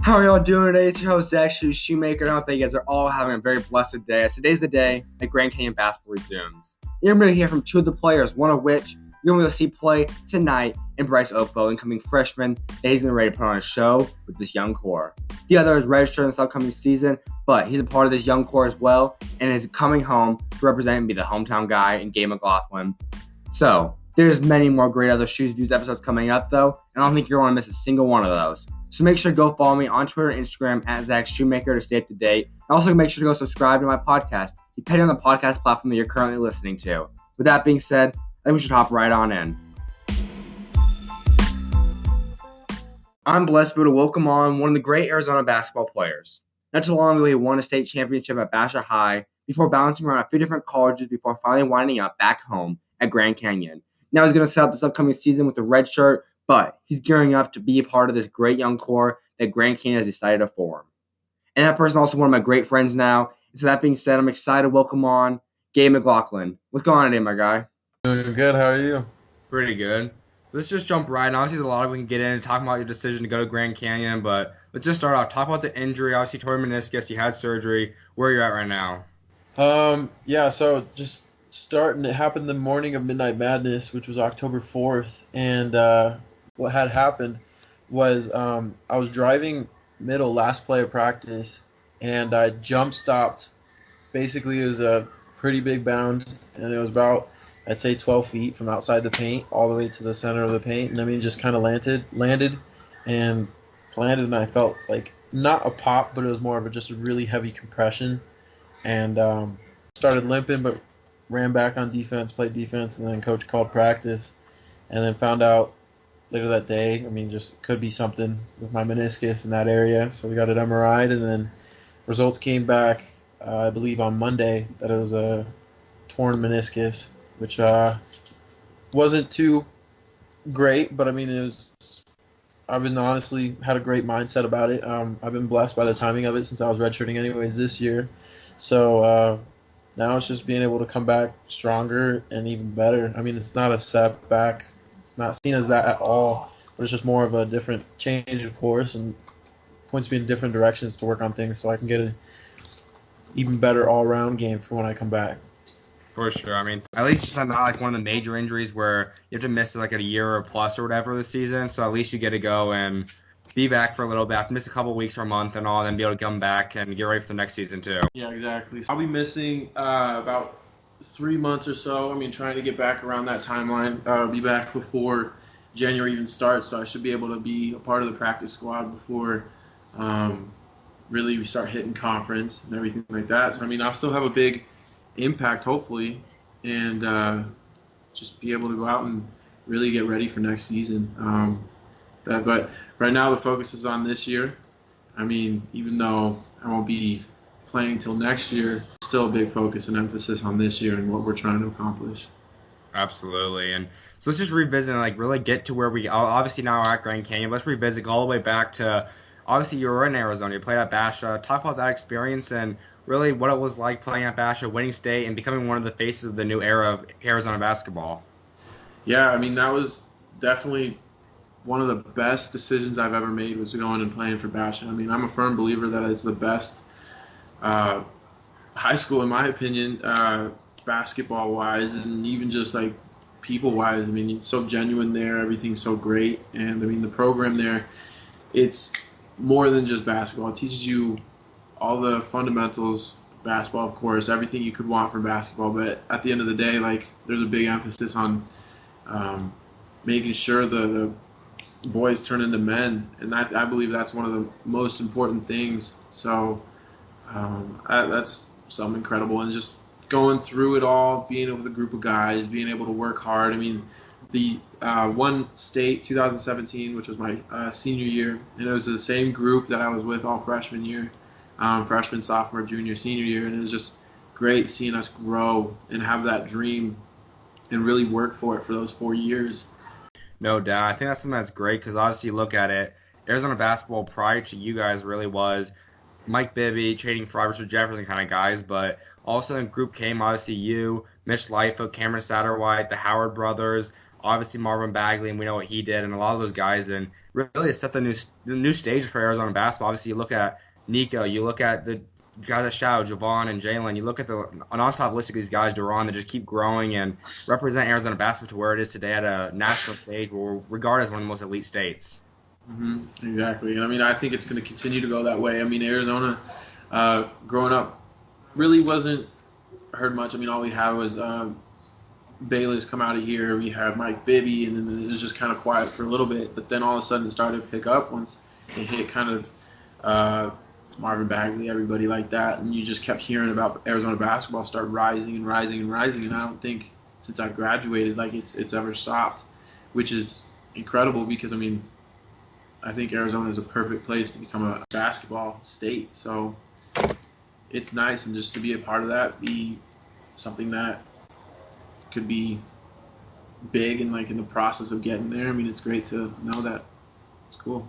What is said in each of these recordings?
How are y'all doing today? It's your host, SchuZ Shoemaker, and I hope that you guys are all having a very blessed day. As today's the day that Grand Canyon basketball resumes. You're going to hear from two of the players, one of which you're going to see play tonight in Bryce Okpoh, incoming freshman, that he's going to ready to put on a show with this young core. The other is registered in this upcoming season, but he's a part of this young core as well, and is coming home to represent and be the hometown guy in Gabe McGlothan. So, there's many more great other SchuZ Views episodes coming up, though, and I don't think you're going to miss a single one of those. So make sure to go follow me on Twitter and Instagram at Zach Shoemaker to stay up to date. And also make sure to go subscribe to my podcast, depending on the podcast platform that you're currently listening to. With that being said, I think we should hop right on in. I'm blessed to be able to welcome on one of the great Arizona basketball players. Not too long ago, he won a state championship at Basha High before bouncing around a few different colleges before finally winding up back home at Grand Canyon. Now he's going to set up this upcoming season with the red shirt, but he's gearing up to be a part of this great young core that Grand Canyon has decided to form. And that person is also one of my great friends now. And so that being said, I'm excited to welcome on Gabe McGlothan. What's going on today, my guy? Doing good. How are you? Pretty good. Let's just jump right in. Obviously, there's a lot we can get in and talk about your decision to go to Grand Canyon, but let's just start off. Talk about the injury. Obviously, tore meniscus. You had surgery. Where are you at right now? So just starting. It happened the morning of Midnight Madness, which was October 4th, and what had happened was I was driving middle last play of practice, and I jump stopped. Basically, it was a pretty big bound, and it was about, I'd say, 12 feet from outside the paint all the way to the center of the paint. And I mean, just kind of landed and planted, and I felt like not a pop, but it was more of just a really heavy compression. And started limping, but ran back on defense, played defense, and then coach called practice, and then found out later that day, I mean, just could be something with my meniscus in that area. So we got it MRI'd, and then results came back, I believe on Monday, that it was a torn meniscus, which wasn't too great, but I mean, I've been honestly had a great mindset about it. I've been blessed by the timing of it since I was redshirting anyways this year. So now it's just being able to come back stronger and even better. I mean, it's not a setback. It's not seen as that at all, but it's just more of a different change of course and points me in different directions to work on things so I can get an even better all-around game for when I come back. For sure. I mean, at least it's not like one of the major injuries where you have to miss like a year or plus or whatever this season. So at least you get to go and be back for a little bit, miss a couple weeks or a month and all, and then be able to come back and get ready for the next season too. Yeah, exactly. So I'll be missing about 3 months or so. I mean, trying to get back around that timeline. Be back before January even starts, so I should be able to be a part of the practice squad before really we start hitting conference and everything like that. So, I mean, I'll still have a big impact, hopefully, and just be able to go out and really get ready for next season. But right now the focus is on this year. I mean, even though I won't be playing till next year, still a big focus and emphasis on this year and what we're trying to accomplish. Absolutely. And so let's just revisit and like really get to where we obviously now are at Grand Canyon. Let's revisit, go all the way back to obviously you were in Arizona, you played at Basha. Talk about that experience and really what it was like playing at Basha, winning state, and becoming one of the faces of the new era of Arizona basketball. Yeah, I mean, that was definitely one of the best decisions I've ever made was going and playing for Basha. I mean, I'm a firm believer that it's the best high school, in my opinion, basketball-wise, and even just like people-wise. I mean, it's so genuine there. Everything's so great. And, I mean, the program there, it's more than just basketball. It teaches you all the fundamentals, basketball, of course, everything you could want from basketball. But at the end of the day, like, there's a big emphasis on making sure the boys turn into men, and I believe that's one of the most important things. So that's something incredible, and just going through it all, being with a group of guys, being able to work hard. I mean, the one state 2017, which was my senior year, and it was the same group that I was with all freshman year, freshman, sophomore, junior, senior year, and it was just great seeing us grow and have that dream and really work for it for those 4 years. No doubt. I think that's something that's great because obviously you look at it, Arizona basketball prior to you guys really was Mike Bibby trading for Robert Jefferson kind of guys, but also in group came obviously you, Mitch Lightfoot, Cameron Satterwhite, the Howard brothers, obviously Marvin Bagley, and we know what he did, and a lot of those guys, and really it set the new stage for Arizona basketball. Obviously, you look at Nico, you look at the guys that shout, Javon and Jalen, you look at the nonstop list of these guys, Duran, that just keep growing and represent Arizona basketball to where it is today at a national stage, where we're regarded as one of the most elite states. Exactly. And I mean, I think it's going to continue to go that way. I mean, Arizona, growing up, really wasn't heard much. I mean, all we had was Bayless come out of here. We had Mike Bibby, and then it was just kind of quiet for a little bit. But then all of a sudden it started to pick up once it hit kind of Marvin Bagley, everybody like that. And you just kept hearing about Arizona basketball start rising and rising and rising. And I don't think since I graduated, like it's ever stopped, which is incredible because, I mean, I think Arizona is a perfect place to become a basketball state. So it's nice, and just to be a part of that, be something that could be big and like in the process of getting there. I mean, it's great to know that. It's cool.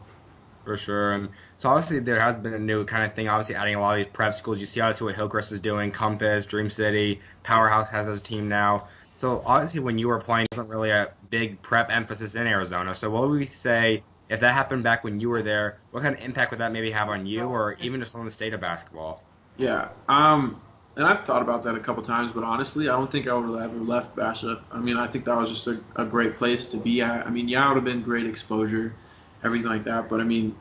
For sure. And so obviously there has been a new kind of thing, obviously adding a lot of these prep schools. You see obviously what Hillcrest is doing, Compass, Dream City, Powerhouse has his team now. So obviously when you were playing, there wasn't really a big prep emphasis in Arizona. So what would we say if that happened back when you were there? What kind of impact would that maybe have on you, or even just on the state of basketball? Yeah. And I've thought about that a couple times, but honestly, I don't think I would have ever left Basha. I mean, I think that was just a great place to be at. I mean, yeah, it would have been great exposure, everything like that. But I mean,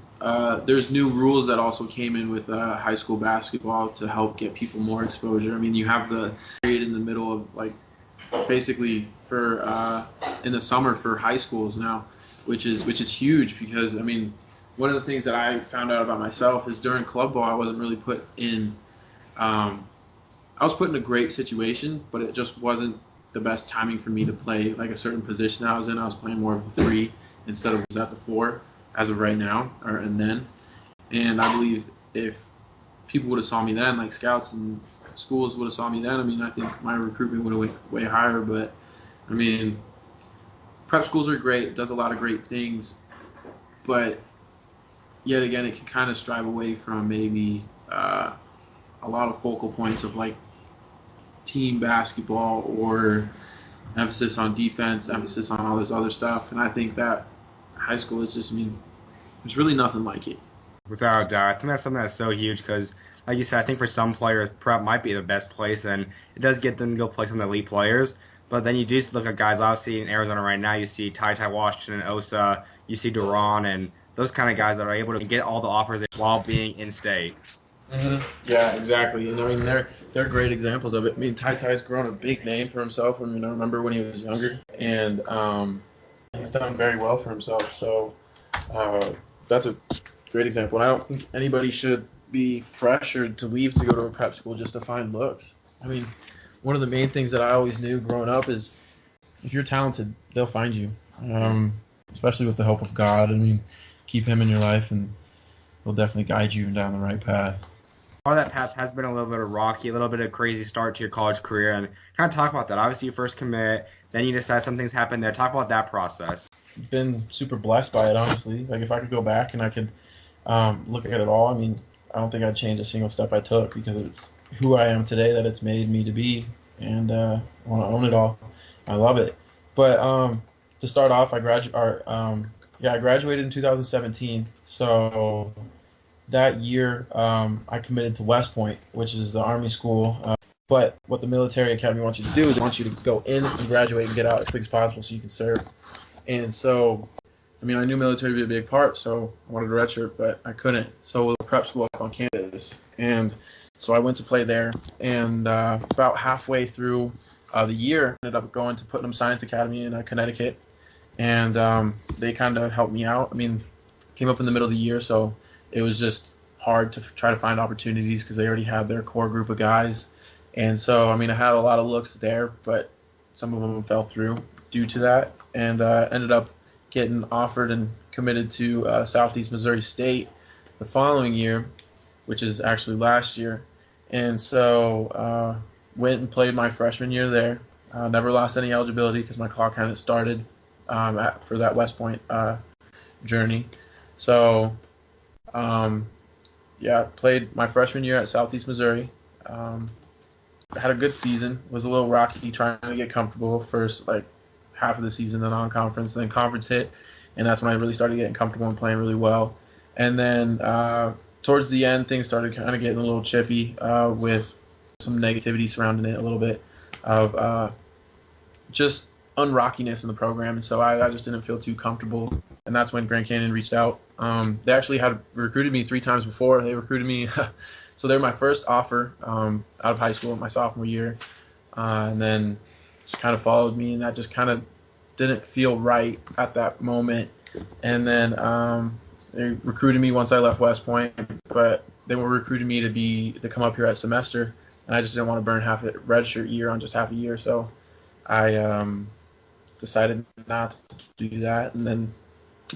there's new rules that also came in with high school basketball to help get people more exposure. I mean, you have the period in the middle of like basically for in the summer for high schools now, which is huge because I mean, one of the things that I found out about myself is during club ball I wasn't really put in. I was put in a great situation, but it just wasn't the best timing for me to play like a certain position that I was in. I was playing more of the 3 instead of was at the 4 as of right now and then. And I believe if people would have saw me then, like scouts and schools would have saw me then, I mean, I think my recruitment would have went way higher. But I mean, prep schools are great. It does a lot of great things, but yet again, it can kind of strive away from maybe a lot of focal points of like team basketball or emphasis on defense, emphasis on all this other stuff. And I think that high school is just, I mean, there's really nothing like it. Without a doubt. I think that's something that's so huge because, like you said, I think for some players, prep might be the best place, and it does get them to go play some of the elite players. But then you do look at guys, obviously, in Arizona right now, you see Ty Washington and Osa, you see Duran, and those kind of guys that are able to get all the offers while being in-state. Yeah, exactly. And I mean, they're great examples of it. I mean, Ty's grown a big name for himself. I mean, I remember when he was younger, and he's done very well for himself. So that's a great example. And I don't think anybody should be pressured to leave to go to a prep school just to find looks. I mean, one of the main things that I always knew growing up is if you're talented, they'll find you, especially with the help of God. I mean, keep him in your life, and he'll definitely guide you down the right path. Part of that path has been a little bit of rocky, a little bit of crazy start to your college career, and kind of talk about that. Obviously, you first commit, then you decide something's happened there. Talk about that process. Been super blessed by it, honestly. Like, if I could go back and I could look at it all, I mean, I don't think I'd change a single step I took because it's who I am today that it's made me to be, and I want to own it all. I love it. But to start off, I graduated in 2017, so that year, I committed to West Point, which is the Army school. But what the military academy wants you to do is they want you to go in and graduate and get out as quick as possible so you can serve. And so, I mean, I knew military would be a big part, so I wanted a redshirt, but I couldn't. So the prep school up on campus. And so I went to play there. And about halfway through the year, I ended up going to Putnam Science Academy in Connecticut. And they kind of helped me out. I mean, came up in the middle of the year, so it was just hard to try to find opportunities because they already had their core group of guys. And so, I mean, I had a lot of looks there, but some of them fell through due to that. And ended up getting offered and committed to Southeast Missouri State the following year, which is actually last year. And so went and played my freshman year there. Never lost any eligibility because my clock hadn't started for that West Point journey. So played my freshman year at Southeast Missouri. Had a good season. Was a little rocky trying to get comfortable first, like half of the season, the non-conference, then conference hit, and that's when I really started getting comfortable and playing really well. And then towards the end, things started kind of getting a little chippy with some negativity surrounding it a little bit of just unrockiness in the program. And so I just didn't feel too comfortable. And that's when Grand Canyon reached out. They actually had recruited me 3 times before. They recruited me. So they were my first offer out of high school my sophomore year. And then just kind of followed me, and that just kind of didn't feel right at that moment. And then they recruited me once I left West Point, but they were recruiting me to come up here at semester, and I just didn't want to burn half a redshirt year on just half a year. So I decided not to do that. And then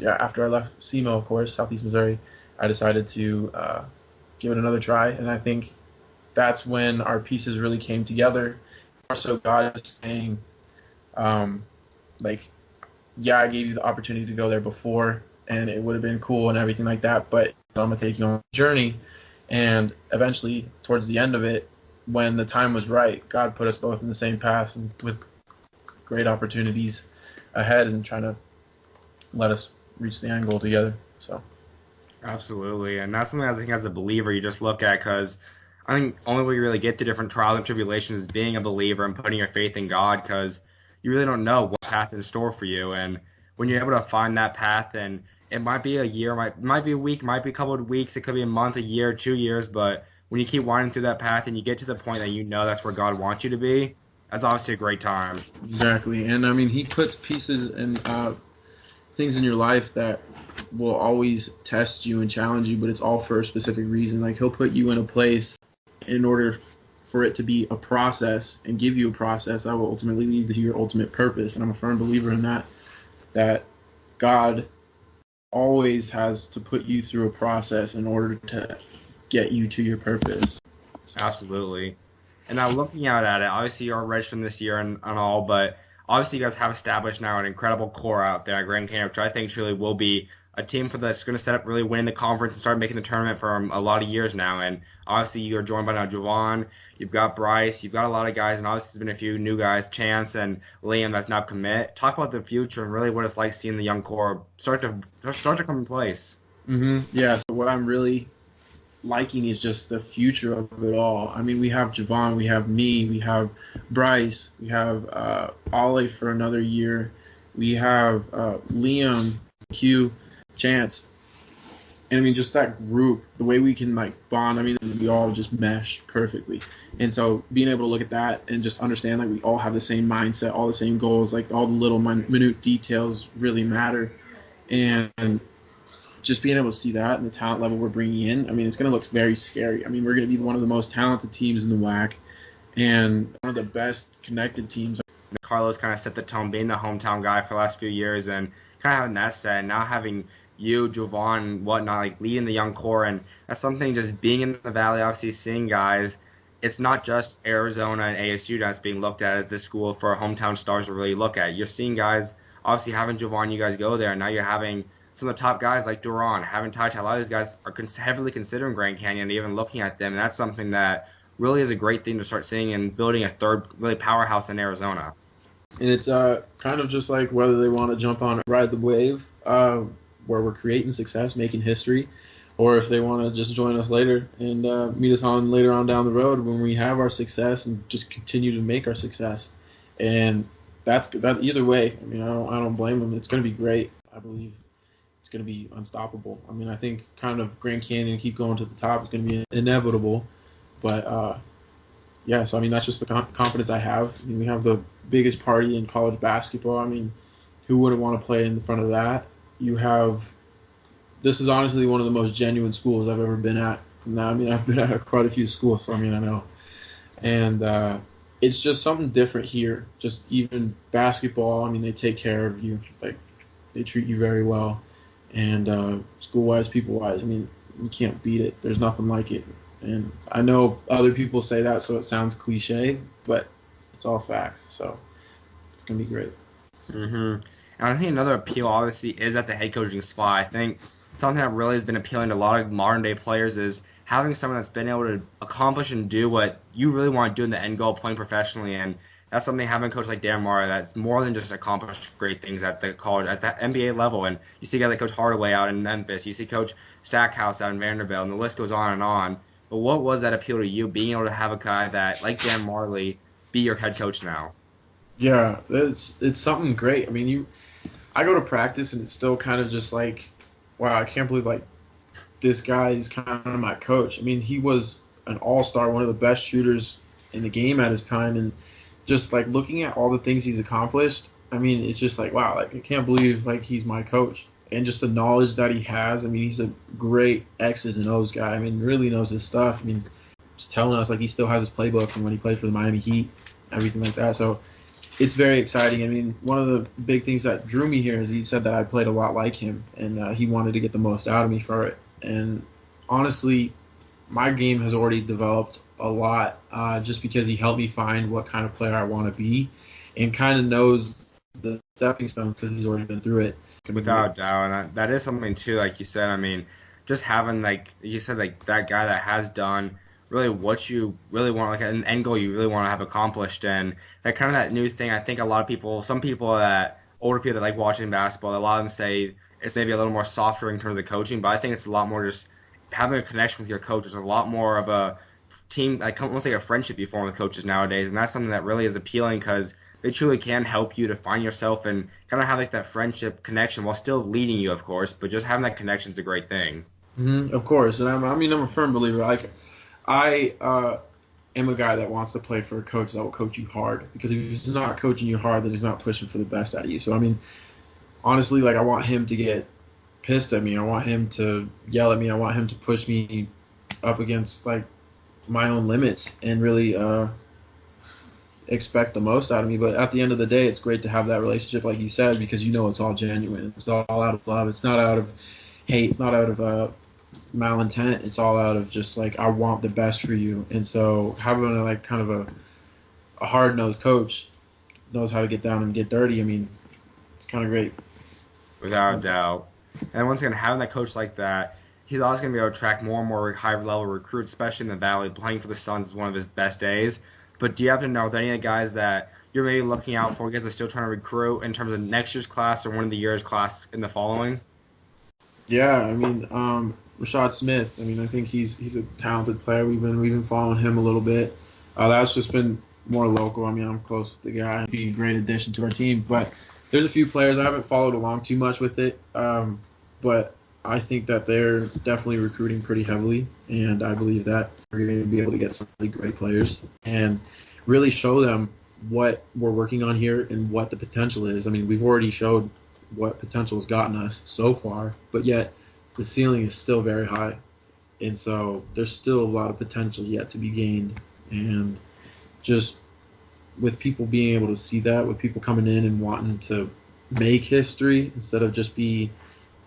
after I left SEMO, of course, Southeast Missouri, I decided to give it another try. And I think that's when our pieces really came together. So God is saying, I gave you the opportunity to go there before, and it would have been cool and everything like that, but I'm going to take you on a journey. And eventually, towards the end of it, when the time was right, God put us both in the same path and with great opportunities ahead and trying to let us reach the end goal together. So, absolutely. And that's something I think as a believer you just look at, because I think only way you really get to different trials and tribulations is being a believer and putting your faith in God, because you really don't know what path in store for you. And when you're able to find that path, and it might be a year, might be a week, might be a couple of weeks, it could be a month, a year, 2 years, but when you keep winding through that path and you get to the point that you know that's where God wants you to be, that's obviously a great time. Exactly. And I mean, he puts pieces and things in your life that will always test you and challenge you, but it's all for a specific reason. Like, he'll put you in a place in order for it to be a process and give you a process that will ultimately lead to your ultimate purpose. And I'm a firm believer in that God always has to put you through a process in order to get you to your purpose. Absolutely. And now looking out at it, obviously you're registering this year and all, but obviously you guys have established now an incredible core out there at Grand Canyon, which I think truly will be a team that's going to set up really winning the conference and start making the tournament for a lot of years now. And obviously you're joined by now Javon, you've got Bryce, you've got a lot of guys, and obviously there's been a few new guys, Chance and Liam, that's now commit. Talk about the future and really what it's like seeing the young core start to come in place. Mm-hmm. Yeah, so what I'm really liking is just the future of it all. I mean, we have Javon, we have me, we have Bryce, we have Ollie for another year, we have Liam, Q, Chance, and I mean, just that group, the way we can bond, I mean, we all just mesh perfectly. And so being able to look at that and just understand we all have the same mindset, all the same goals, all the little minute details really matter. And just being able to see that and the talent level we're bringing in, I mean, it's going to look very scary. I mean, we're going to be one of the most talented teams in the WAC and one of the best connected teams. Carlos kind of set the tone, being the hometown guy for the last few years, and kind of having that set, and now having you, Javon, and whatnot, leading the young core, and that's something, just being in the Valley, obviously seeing guys, it's not just Arizona and ASU that's being looked at as the school for hometown stars to really look at. You're seeing guys, obviously having Javon, you guys go there, and now you're having some of the top guys like Duran, having Ty, a lot of these guys are heavily considering Grand Canyon, even looking at them, and that's something that really is a great thing to start seeing and building a third really powerhouse in Arizona. And it's kind of just like whether they want to jump on ride the wave where we're creating success, making history, or if they want to just join us later and meet us on later on down the road when we have our success and just continue to make our success. And that's either way. I mean, I don't blame them. It's going to be great. I believe it's going to be unstoppable. I mean, I think kind of Grand Canyon keep going to the top is going to be inevitable. But yeah, so I mean, that's just the confidence I have. I mean, we have the biggest party in college basketball. I mean, who wouldn't want to play in front of that? This is honestly one of the most genuine schools I've ever been at. Now, I mean, I've been at quite a few schools, so I mean, I know. And it's just something different here. Just even basketball, I mean, they take care of you. They treat you very well. And school-wise, people-wise, I mean, you can't beat it. There's nothing like it. And I know other people say that, so it sounds cliche, but it's all facts. So it's going to be great. Mm-hmm. And I think another appeal, obviously, is at the head coaching spot. I think something that really has been appealing to a lot of modern-day players is having someone that's been able to accomplish and do what you really want to do in the end goal, playing professionally. And that's something having a coach like Dan Mara that's more than just accomplished great things at the college at the NBA level. And you see guys like Coach Hardaway out in Memphis, you see Coach Stackhouse out in Vanderbilt, and the list goes on and on. But what was that appeal to you, being able to have a guy that like Dan Marley be your head coach now? Yeah, it's something great. I mean, I go to practice and it's still kind of just like, wow, I can't believe like this guy is kind of my coach. I mean, he was an all-star, one of the best shooters in the game at his time, and just like looking at all the things he's accomplished, I mean, it's just like, wow, like I can't believe like he's my coach. And just the knowledge that he has. I mean, he's a great X's and O's guy. I mean, really knows his stuff. I mean, just telling us like he still has his playbook from when he played for the Miami Heat, everything like that. So it's very exciting. I mean, one of the big things that drew me here is he said that I played a lot like him, and he wanted to get the most out of me for it. And honestly, my game has already developed a lot just because he helped me find what kind of player I want to be, and kind of knows the stepping stones because he's already been through it. Without a doubt, and that is something too. Like you said, I mean, just having like you said, like that guy that has done really what you really want, like an end goal you really want to have accomplished, and that kind of that new thing. I think a lot of people, some people that older people that like watching basketball, a lot of them say it's maybe a little more softer in terms of the coaching, but I think it's a lot more just having a connection with your coach. Is a lot more of a team, like almost like a friendship you form with coaches nowadays, and that's something that really is appealing because they truly can help you to find yourself and kind of have like that friendship connection while still leading you, of course. But just having that connection is a great thing. Of course, and I'm a firm believer. Like I am a guy that wants to play for a coach that will coach you hard, because if he's not coaching you hard, then he's not pushing for the best out of you. So I mean, honestly, like I want him to get pissed at me. I want him to yell at me. I want him to push me up against like my own limits and really expect the most out of me. But at the end of the day, it's great to have that relationship, like you said, because you know it's all genuine. It's all out of love. It's not out of hate. It's not out of malintent. It's all out of just like I want the best for you. And so having a, like kind of a hard-nosed coach knows how to get down and get dirty. I mean, it's kind of great. Without a doubt. And once again, having that coach like that, he's always going to be able to attract more and more high-level recruits, especially in the Valley. Playing for the Suns is one of his best days. But do you happen to know any of the guys that you're maybe looking out for, guys that are still trying to recruit in terms of next year's class or one of the year's class in the following? Yeah, I mean, Rashad Smith. I mean, I think he's a talented player. We've been following him a little bit. That's just been more local. I mean, I'm close with the guy. He'd be a great addition to our team. But there's a few players I haven't followed along too much with it. But I think that they're definitely recruiting pretty heavily, and I believe that we're going to be able to get some really great players and really show them what we're working on here and what the potential is. I mean, we've already showed what potential has gotten us so far, but yet the ceiling is still very high, and so there's still a lot of potential yet to be gained. And just with people being able to see that, with people coming in and wanting to make history instead of just be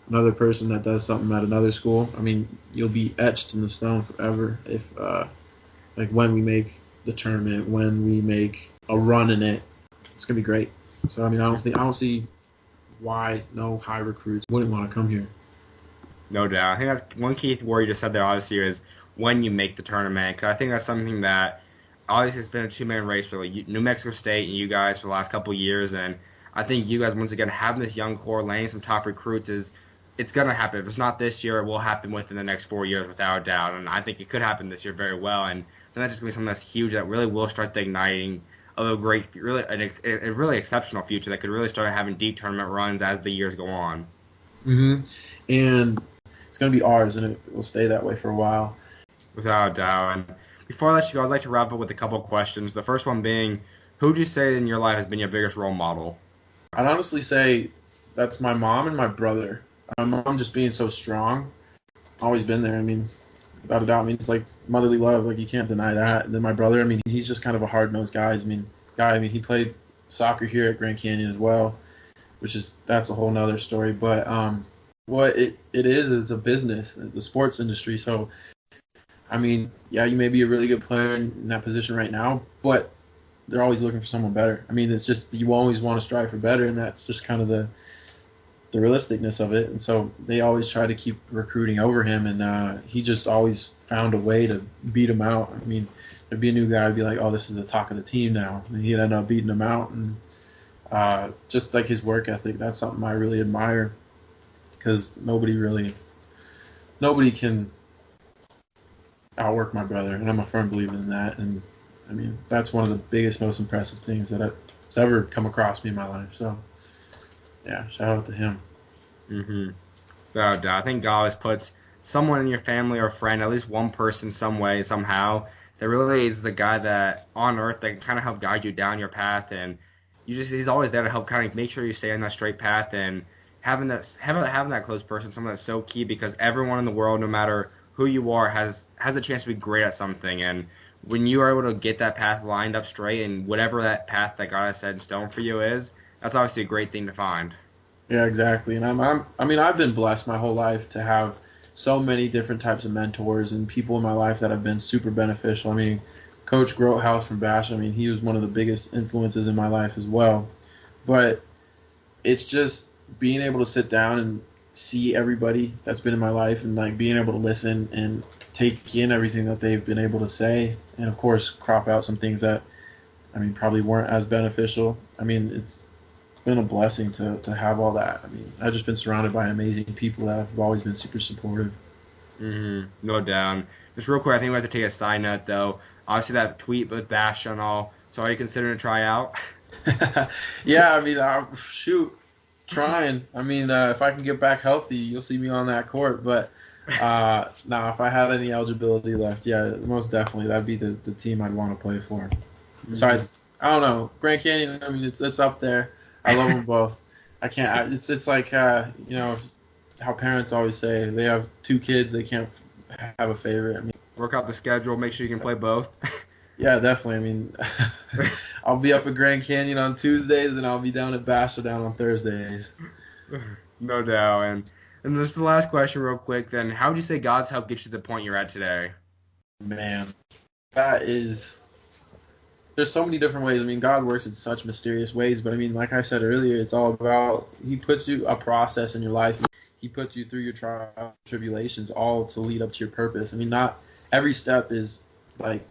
another person that does something at another school. I mean, you'll be etched in the stone forever if, like, when we make the tournament, when we make a run in it, it's gonna be great. So I mean, I don't see why no high recruits wouldn't want to come here. No doubt. I think that's one key word you just said there, obviously, is when you make the tournament. Because I think that's something that obviously has been a two-man race for like New Mexico State and you guys for the last couple of years. And I think you guys, once again, having this young core, landing some top recruits is it's going to happen. If it's not this year, it will happen within the next 4 years without a doubt. And I think it could happen this year very well. And then that's just going to be something that's huge that really will start the igniting of a great, really, a really exceptional future that could really start having deep tournament runs as the years go on. And it's going to be ours, and it will stay that way for a while. Without a doubt. And before I let you go, I'd like to wrap up with a couple of questions. The first one being, who would you say in your life has been your biggest role model? I'd honestly say that's my mom and my brother. My mom just being so strong, always been there. I mean, without a doubt. I mean, it's like motherly love. Like, you can't deny that. And then my brother, I mean, he's just kind of a hard-nosed guy. I mean, he played soccer here at Grand Canyon as well, that's a whole nother story. But what it is a business, the sports industry. So, I mean, yeah, you may be a really good player in that position right now, but they're always looking for someone better. I mean, it's just you always want to strive for better, and that's just kind of the realisticness of it. And so they always try to keep recruiting over him, and he just always found a way to beat him out. I mean, there'd be a new guy, I'd be like, oh, this is the talk of the team now, and he'd end up beating them out. And just like his work ethic, that's something I really admire, because nobody can outwork my brother, and I'm a firm believer in that. And I mean, that's one of the biggest, most impressive things that has ever come across me in my life. So yeah, shout out to him. Mm-hmm. No doubt. I think God always puts someone in your family or friend, at least one person, some way, somehow, that really is the guy that on earth that can kind of help guide you down your path, and he's always there to help kind of make sure you stay on that straight path. And having that close person, someone that's so key, because everyone in the world, no matter who you are, has a chance to be great at something. And when you are able to get that path lined up straight, and whatever that path that God has set in stone for you is, that's obviously a great thing to find. Yeah, exactly. And I mean, I've been blessed my whole life to have so many different types of mentors and people in my life that have been super beneficial. I mean, Coach Grothouse from Basha, I mean, he was one of the biggest influences in my life as well. But it's just being able to sit down and see everybody that's been in my life, and like being able to listen and take in everything that they've been able to say, and of course crop out some things that, I mean, probably weren't as beneficial. I mean, it's been a blessing to have all that. I mean, I've just been surrounded by amazing people that have always been super supportive. Mm-hmm. No doubt. Just real quick, I think we have to take a side note, though. Obviously, that tweet with Bash and all. So are you considering a tryout? Yeah, I mean, shoot, trying. I mean, if I can get back healthy, you'll see me on that court. But now, if I had any eligibility left, yeah, most definitely, that'd be the team I'd want to play for. Mm-hmm. Besides, I don't know, Grand Canyon. I mean, it's up there. I love them both. I can't. It's like you know, how parents always say they have two kids, they can't have a favorite. I mean, Work out the schedule, make sure you can play both. yeah, definitely. I mean, I'll be up at Grand Canyon on Tuesdays, and I'll be down at Basha down on Thursdays. No doubt. And just the last question real quick then. How would you say God's help get you to the point you're at today? Man, that is. There's so many different ways. I mean, God works in such mysterious ways, but I mean, like I said earlier, it's all about, He puts you a process in your life. He puts you through your trials and tribulations, all to lead up to your purpose. I mean, not every step is like,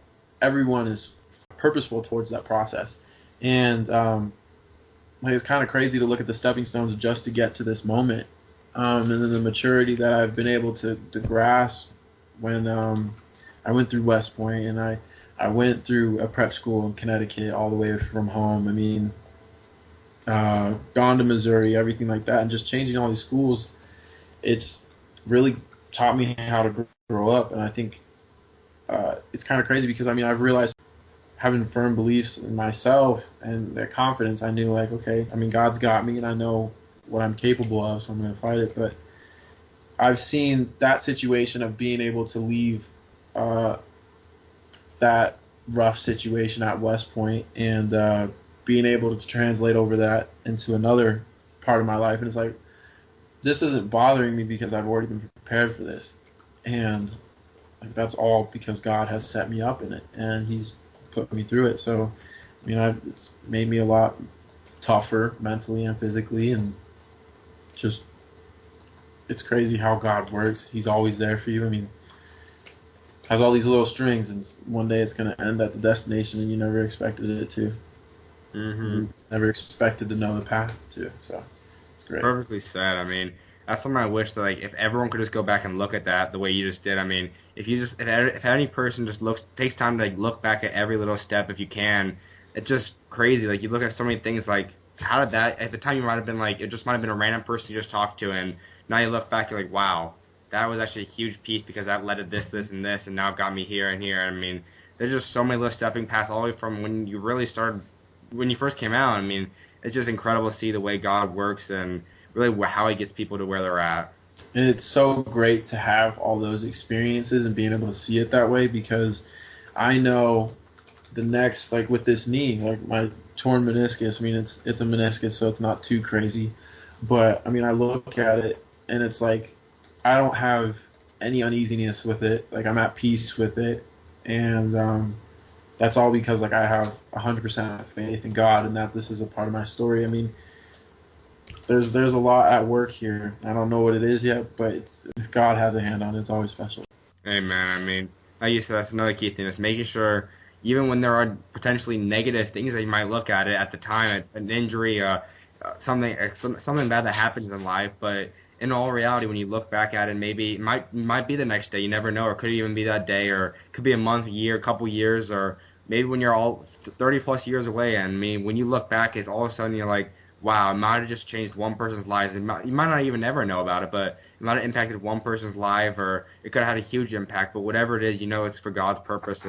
everyone is purposeful towards that process. And like, it's kind of crazy to look at the stepping stones just to get to this moment. And then the maturity that I've been able to grasp when I went through West Point, and I went through a prep school in Connecticut all the way from home. I mean, gone to Missouri, everything like that, and just changing all these schools, it's really taught me how to grow up. And I think it's kind of crazy because, I mean, I've realized having firm beliefs in myself and that confidence, I knew, like, okay, I mean, God's got me and I know what I'm capable of, so I'm going to fight it. But I've seen that situation of being able to leave that rough situation at West Point and being able to translate over that into another part of my life. And it's like, this isn't bothering me because I've already been prepared for this. And like, that's all because God has set me up in it and He's put me through it. So, I mean, it's made me a lot tougher mentally and physically, and just, it's crazy how God works. He's always there for you. I mean, has all these little strings, and one day it's going to end at the destination, and you never expected it to. Mm-hmm. Never expected to know the path to. So it's great. Perfectly said. I mean, that's something I wish that, like, if everyone could just go back and look at that the way you just did. I mean, if any person just takes time to, like, look back at every little step, if you can, it's just crazy. Like, you look at so many things, like, how did that, at the time you might have been like, it just might have been a random person you just talked to, and now you look back, you're like, wow, that was actually a huge piece because that led to this, and this, and now it got me here and here. I mean, there's just so many little stepping paths all the way from when you really started, when you first came out. I mean, it's just incredible to see the way God works and really how He gets people to where they're at. And it's so great to have all those experiences and being able to see it that way, because I know the next, like with this knee, like my torn meniscus, I mean, it's a meniscus, so it's not too crazy. But, I mean, I look at it, and it's like, I don't have any uneasiness with it. Like, I'm at peace with it. And that's all because, like, I have 100% faith in God and that this is a part of my story. I mean, there's a lot at work here. I don't know what it is yet, but if God has a hand on it, it's always special. Amen. I mean, like you said, that's another key thing, is making sure even when there are potentially negative things that you might look at it at the time, an injury, something bad that happens in life. But in all reality, when you look back at it, maybe it might be the next day. You never know, or it could even be that day, or it could be a month, year, a couple years, or maybe when you're all 30 plus years away. And I mean, when you look back, it's all of a sudden you're like, wow, it might have just changed one person's lives. You might not even ever know about it, but it might have impacted one person's life, or it could have had a huge impact. But whatever it is, you know it's for God's purpose.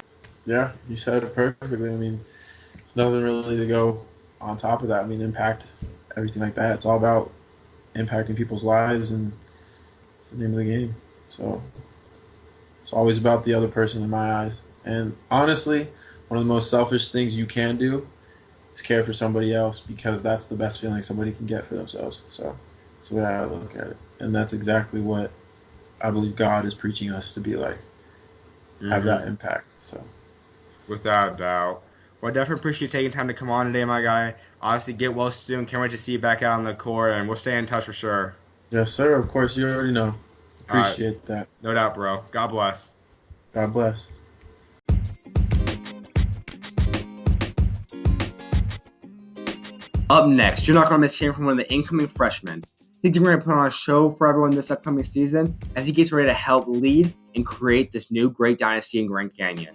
Yeah, you said it perfectly. I mean, there's nothing really to go on top of that. I mean, impact, everything like that. It's all about impacting people's lives, and it's the name of the game. So it's always about the other person in my eyes. And honestly, one of the most selfish things you can do is care for somebody else, because that's the best feeling somebody can get for themselves. So that's the way I look at it. And that's exactly what I believe God is preaching us to be like, have that Hmm. impact. So Without a doubt. Well, I definitely appreciate you taking time to come on today, my guy. Obviously, get well soon. Can't wait to see you back out on the court, and we'll stay in touch for sure. yes, sir. Of course, you already know. All right. Appreciate that. No doubt, bro. God bless. God bless. Up next, you're not going to miss hearing from one of the incoming freshmen. Think you're going to put on a show for everyone this upcoming season as he gets ready to help lead and create this new great dynasty in Grand Canyon.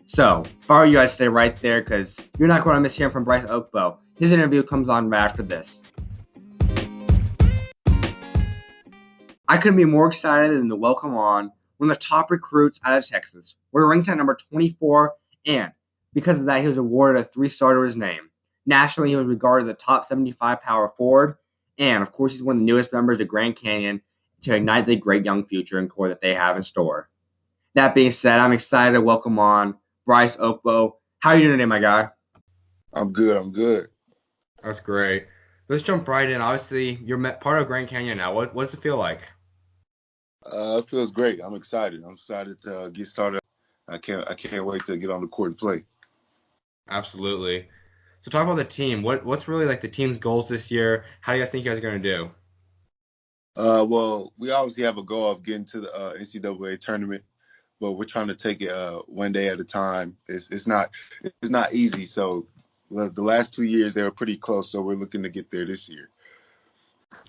So, if I were you, I'd stay right there because you're not going to miss hearing from Bryce Okpoh. His interview comes on right after this. I couldn't be more excited than to welcome on one of the top recruits out of Texas. We're ranked at number 24, and because of that, he was awarded a 3-star to his name. Nationally, he was regarded as a top 75 power forward, and of course, he's one of the newest members of Grand Canyon to ignite the great young future and core that they have in store. That being said, I'm excited to welcome on Bryce Okpoh. How are you doing today, my guy? I'm good. I'm good. That's great. Let's jump right in. Obviously, you're part of Grand Canyon now. What does it feel like? It feels great. I'm excited. I'm excited to get started. I can't wait to get on the court and play. Absolutely. So talk about the team. What's really like the team's goals this year? How do you guys think you guys are going to do? Well, we obviously have a goal of getting to the NCAA tournament, but we're trying to take it one day at a time. It's not easy. So the last 2 years they were pretty close. So we're looking to get there this year.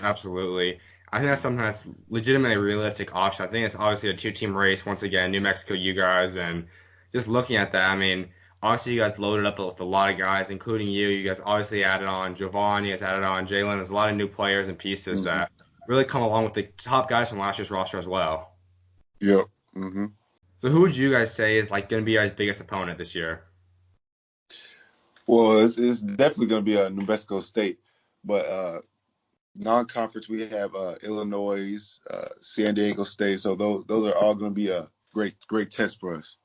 Absolutely. I think that's something that's legitimately a realistic option. I think it's obviously a two-team race once again, New Mexico, you guys, and just looking at that, I mean, obviously you guys loaded up with a lot of guys, including you. You guys obviously added on Giovanni, you guys added on Jalen. There's a lot of new players and pieces Hmm. that really come along with the top guys from last year's roster as well. Yep. Hmm. So who would you guys say is like going to be your biggest opponent this year? Well, it's definitely going to be a New Mexico State, but non-conference we have Illinois, San Diego State. So those are all going to be a great test for us.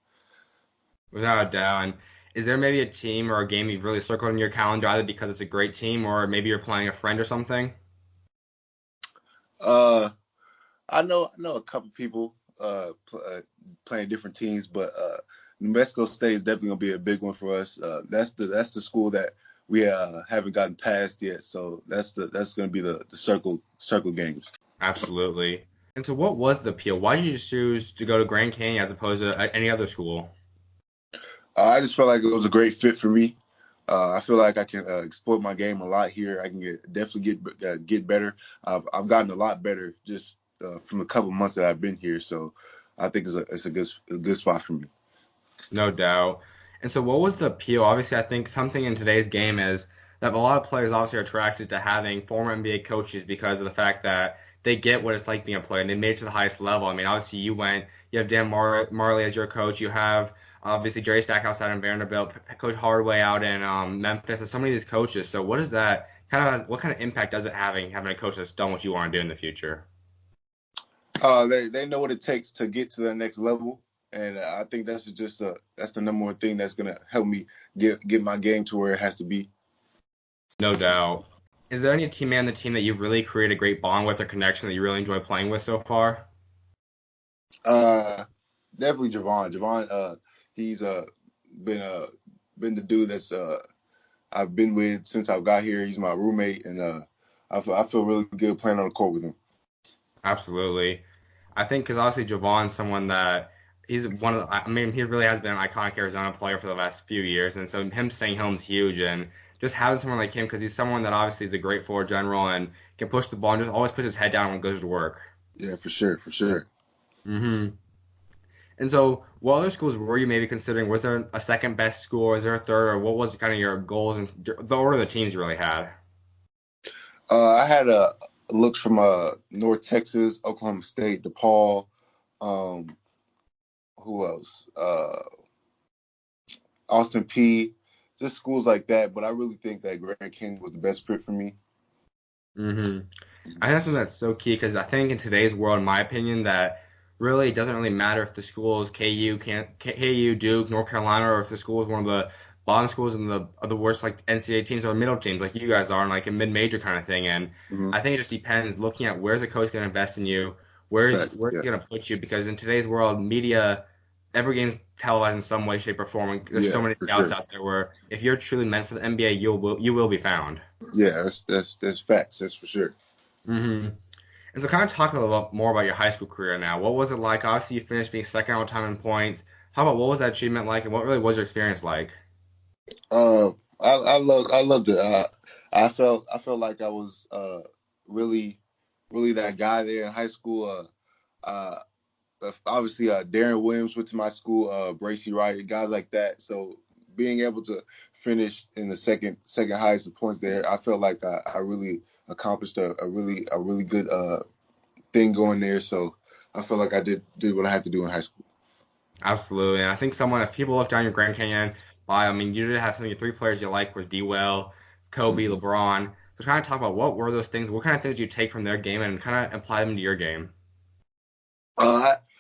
Without a doubt. And is there maybe a team or a game you've really circled in your calendar, either because it's a great team or maybe you're playing a friend or something? Uh, I know a couple people playing different teams, but New Mexico State is definitely gonna be a big one for us. That's the school that we haven't gotten past yet, so that's gonna be the circle games. Absolutely. And so what was the appeal? Why did you choose to go to Grand Canyon as opposed to any other school? I just felt like it was a great fit for me. I feel like I can exploit my game a lot here. I can definitely get better. I've gotten a lot better just from the couple months that I've been here, so I think it's a good spot for me. No doubt. And so what was the appeal? Obviously, I think something in today's game is that a lot of players obviously are attracted to having former NBA coaches because of the fact that they get what it's like being a player and they made it to the highest level. I mean, obviously you have Dan Marley as your coach. You have obviously Jerry Stackhouse out in Vanderbilt, Coach Hardaway out in Memphis, and so many of these coaches. So what is that what kind of impact does it having a coach that's done what you want to do in the future? They know what it takes to get to the next level, and I think that's the number one thing that's gonna help me get my game to where it has to be. No doubt. Is there any teammate on the team that you've really created a great bond with or connection that you really enjoy playing with so far? Uh, Definitely Javon. Javon, he's been uh been the dude that's I've been with since I got here. He's my roommate, and I feel really good playing on the court with him. Absolutely. I think because obviously Javon's someone that he's one of the, I mean, he really has been an iconic Arizona player for the last few years, and so him staying home is huge. And just having someone like him, because he's someone that obviously is a great floor general and can push the ball and just always puts his head down when it goes to work. Yeah, for sure, for sure. hmm And so, what other schools were you maybe considering? Was there a second best school? Was there a third, or what was kind of your goals and the order of the teams you really had? I had looks from North Texas, Oklahoma State, DePaul. Um, who else? Austin P. Just schools like that. But I really think that Grand Canyon was the best fit for me. hmm I think that's something that's so key because I think in today's world, in my opinion, that really it doesn't really matter if the school is KU, Duke, North Carolina, or if the school is one of the bottom schools and the worst like NCAA teams or middle teams like you guys are, and like a mid-major kind of thing. And Mm-hmm. I think it just depends looking at where's the coach going to invest in you, Fact, where's yeah, he going to put you because in today's world, media, every game's televised in some way, shape, or form. And there's so yeah, many for scouts sure. out there where if you're truly meant for the NBA, you will be found. Yeah, that's facts. That's for sure. hmm And so kind of talk a little bit more about your high school career now. What was it like? Obviously, you finished being second all time in points. How about what was that achievement like, and what really was your experience like? Uh, I loved it. I felt like I was really really that guy there in high school. Obviously Darren Williams went to my school, Bracy Wright, guys like that. So being able to finish in the second highest in points there, I felt like I really accomplished a really good thing going there. So I felt like I did what I had to do in high school. Absolutely. And I think someone, if people look down your Grand Canyon bio, I mean, you did have some of your three players you like was D-Well, Kobe, Mm-hmm. LeBron. So kind of talk about what were those things, what kind of things do you take from their game and kind of apply them to your game?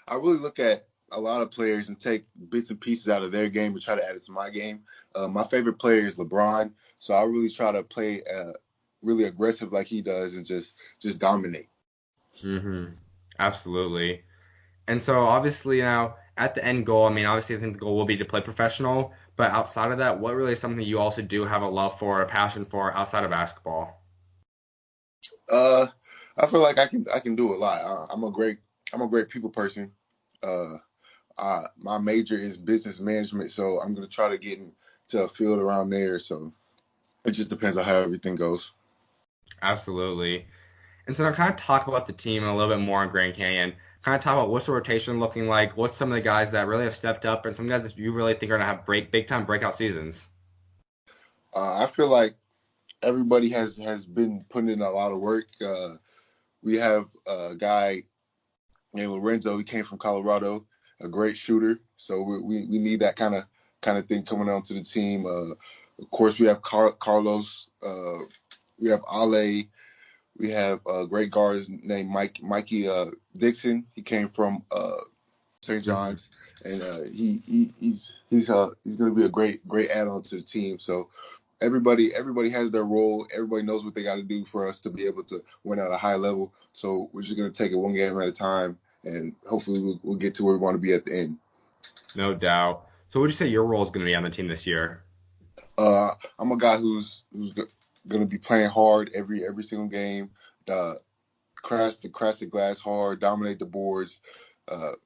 I really look at a lot of players and take bits and pieces out of their game and try to add it to my game. My favorite player is LeBron, so I really try to play really aggressive like he does and just dominate. hmm Absolutely. And so obviously now at the end goal, I mean, obviously I think the goal will be to play professional, but outside of that, what really is something you also do have a love for, a passion for outside of basketball? Uh, I feel like I can do a lot. I'm a great people person. Uh, my major is business management, so I'm gonna try to get into a field around there. So it just depends on how everything goes. Absolutely. And so now kind of talk about the team a little bit more on Grand Canyon. Kind of talk about what's the rotation looking like, what's some of the guys that really have stepped up, and some guys that you really think are gonna have big time breakout seasons. I feel like everybody has been putting in a lot of work. We have a guy named Lorenzo. He came from Colorado, a great shooter. So we need that kind of thing coming onto the team. Of course, we have Carlos. We have Ale. We have great guards named Mikey Dixon. He came from St. hmm John's, and he's going to be a great add on to the team. So everybody has their role. Everybody knows what they got to do for us to be able to win at a high level. So we're just going to take it one game at a time, and hopefully we'll get to where we want to be at the end. No doubt. So what would you say your role is gonna be on the team this year? I'm a guy who's going to be playing hard every single game. Uh, crash the glass hard, dominate the boards,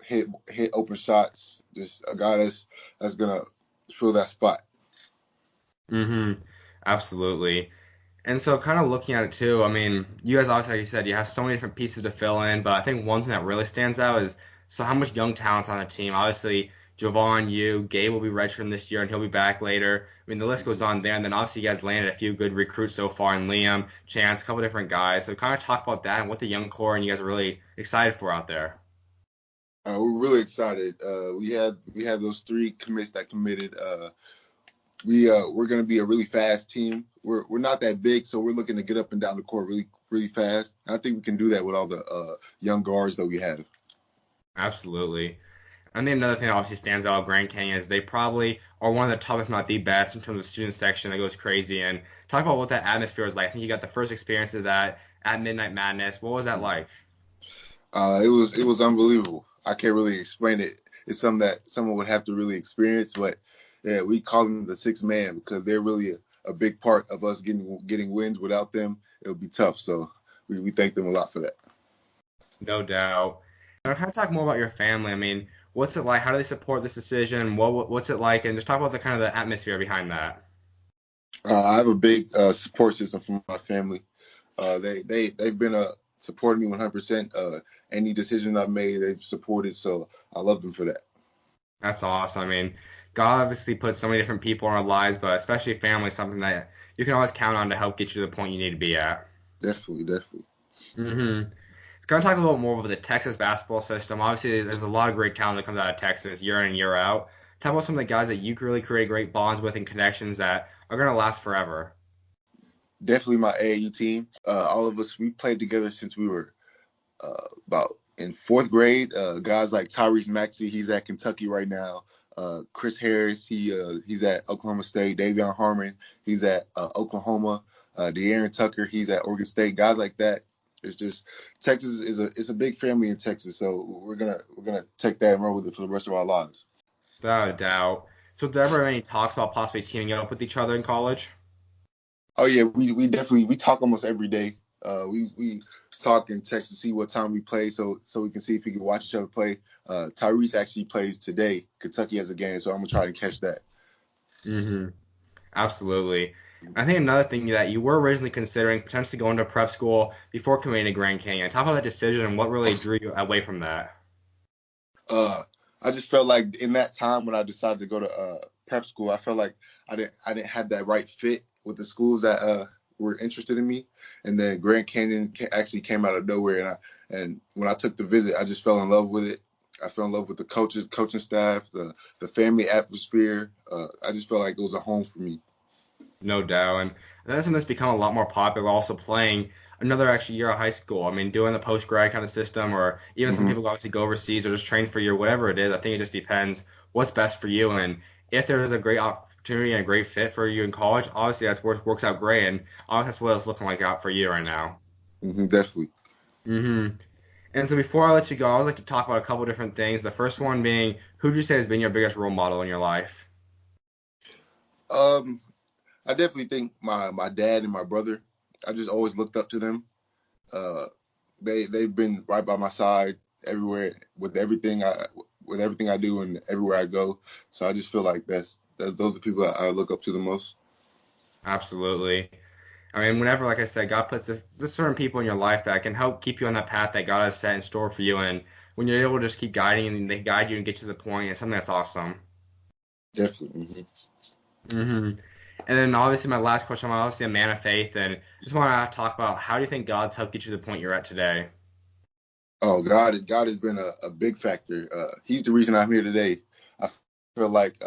hit open shots. Just a guy that's gonna fill that spot. hmm Absolutely. And so kind of looking at it too, I mean, you guys obviously, like you said, you have so many different pieces to fill in, but I think one thing that really stands out is so how much young talent's on the team. Obviously, Javon, you, Gabe will be redshirting this year and he'll be back later. I mean, the list goes on there. And then obviously you guys landed a few good recruits so far in Liam, Chance, a couple different guys. So kind of talk about that and what the young core and you guys are really excited for out there. We're really excited. We had those three commits that committed. We're gonna be a really fast team. We're not that big, so we're looking to get up and down the court really fast. And I think we can do that with all the young guards that we have. Absolutely. I think another thing that obviously stands out of Grand Canyon is they probably are one of the top, if not the best, in terms of student section that goes crazy. And talk about what that atmosphere is like. I think you got the first experience of that at Midnight Madness. What was that like? It was unbelievable. I can't really explain it. It's something that someone would have to really experience. But yeah, we call them the sixth man because they're really a big part of us getting wins. Without them, it would be tough. So we thank them a lot for that. No doubt. Now, kind of talk more about your family. I mean, What's it like? How do they support this decision? What's it like? And just talk about the kind of the atmosphere behind that. I have a big support system from my family. They've been supporting me 100%. Any decision I've made, they've supported. So I love them for that. That's awesome. I mean, God obviously puts so many different people in our lives, but especially family is something that you can always count on to help get you to the point you need to be at. Definitely, definitely. Mm-hmm. Going to talk a little more about the Texas basketball system. Obviously, there's a lot of great talent that comes out of Texas year in and year out. Talk about some of the guys that you really create great bonds with and connections that are going to last forever. Definitely my AAU team. All of us, we played together since we were about in fourth grade. Guys like Tyrese Maxey, he's at Kentucky right now. Chris Harris, he's at Oklahoma State. Davion Harmon, he's at Oklahoma. De'Aaron Tucker, he's at Oregon State. Guys like that. It's just Texas is a big family in Texas, so we're gonna take that and run with it for the rest of our lives. Without a doubt. So, was there ever any talks about possibly teaming up with each other in college? Oh yeah, we definitely we talk almost every day. We talk and text to see what time we play, so we can see if we can watch each other play. Tyrese actually plays today. Kentucky has a game, so I'm gonna try to catch that. Mm-hmm. Absolutely. I think another thing that you were originally considering potentially going to prep school before committing to Grand Canyon. Talk about that decision and what really drew you away from that. I just felt like in that time when I decided to go to prep school, I felt like I didn't have that right fit with the schools that were interested in me. And then Grand Canyon actually came out of nowhere, and when I took the visit, I just fell in love with it. I fell in love with the coaches, coaching staff, the family atmosphere. I just felt like it was a home for me. No doubt. And that's something that's become a lot more popular, also playing another extra year of high school. I mean, doing the post grad kind of system, or even some Hmm. people obviously go overseas or just train for a year, whatever it is. I think it just depends what's best for you. And if there's a great opportunity and a great fit for you in college, obviously that's works out great. And obviously that's what it's looking like out for you right now. Definitely. hmm And so before I let you go, I would like to talk about a couple different things. The first one being, who would you say has been your biggest role model in your life? Um, I definitely think my dad and my brother. I just always looked up to them. Uh, they've been right by my side everywhere with everything I do and everywhere I go. So I just feel like that's those are the people I look up to the most. Absolutely. I mean, whenever, like I said, God puts there's certain people in your life that can help keep you on that path that God has set in store for you. And when you're able to just keep guiding and they guide you and get to the point, it's something that's awesome. Definitely. hmm And then obviously my last question, I'm obviously a man of faith, and just want to talk about how do you think God's helped get you to the point you're at today? Oh, God has been a big factor. He's the reason I'm here today. I feel like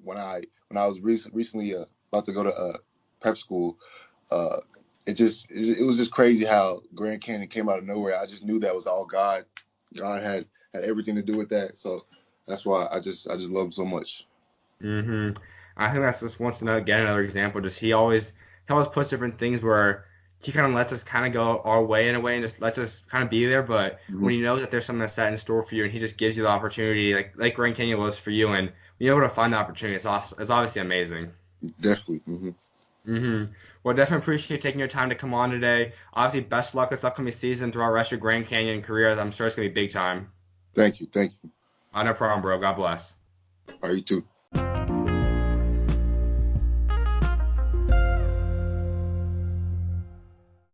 when I was recently about to go to prep school, uh, it was just crazy how Grand Canyon came out of nowhere. I just knew that was all God. God had everything to do with that. So that's why I just love him so much. hmm I think that's just once again another example. Just he always puts different things where he kind of lets us kind of go our way in a way and just lets us kind of be there. But when Hmm. he knows that there's something that's set in store for you and he just gives you the opportunity, like Grand Canyon was for you, and you're able to find the opportunity, it's obviously amazing. Definitely. Hmm. hmm Well, definitely appreciate you taking your time to come on today. Obviously, best luck this upcoming season throughout the rest of your Grand Canyon career. I'm sure it's gonna be big time. Thank you. Thank you. No problem, bro. God bless. All right, you too.